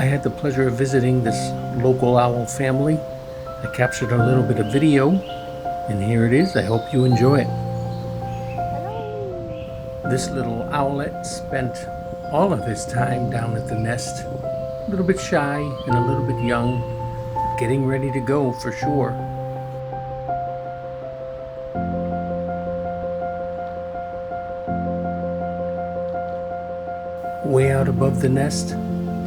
I had the pleasure of visiting this local owl family. I captured a little bit of video, and here it is. I hope you enjoy it. This little owlet spent all of his time down at the nest, a little bit shy and a little bit young, getting ready to go for sure. Way out above the nest,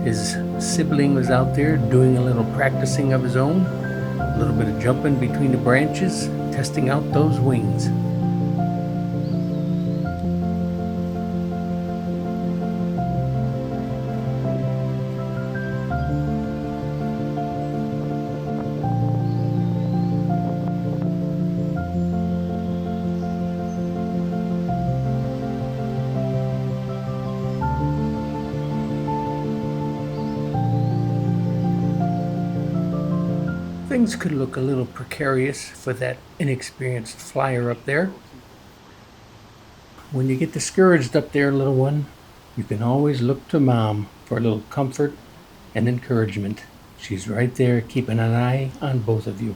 his sibling was out there doing a little practicing of his own, a little bit of jumping between the branches, testing out those wings. Things could look a little precarious for that inexperienced flyer up there. When you get discouraged up there, little one, you can always look to Mom for a little comfort and encouragement. She's right there keeping an eye on both of you.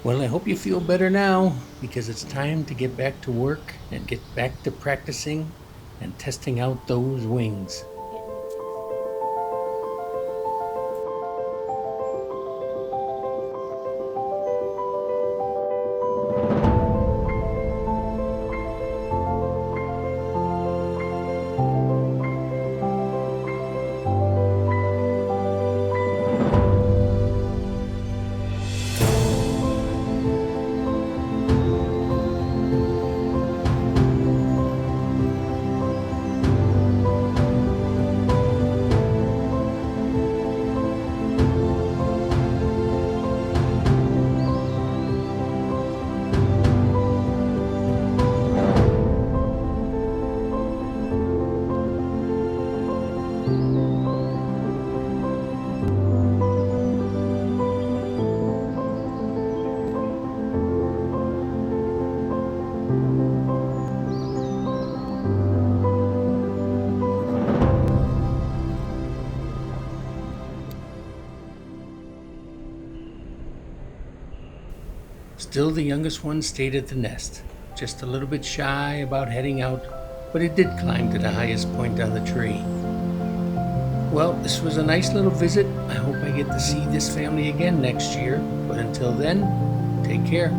Well, I hope you feel better now, because it's time to get back to work and get back to practicing and testing out those wings. Still, the youngest one stayed at the nest, just a little bit shy about heading out, but it did climb to the highest point on the tree. Well, this was a nice little visit. I hope I get to see this family again next year, but until then, take care.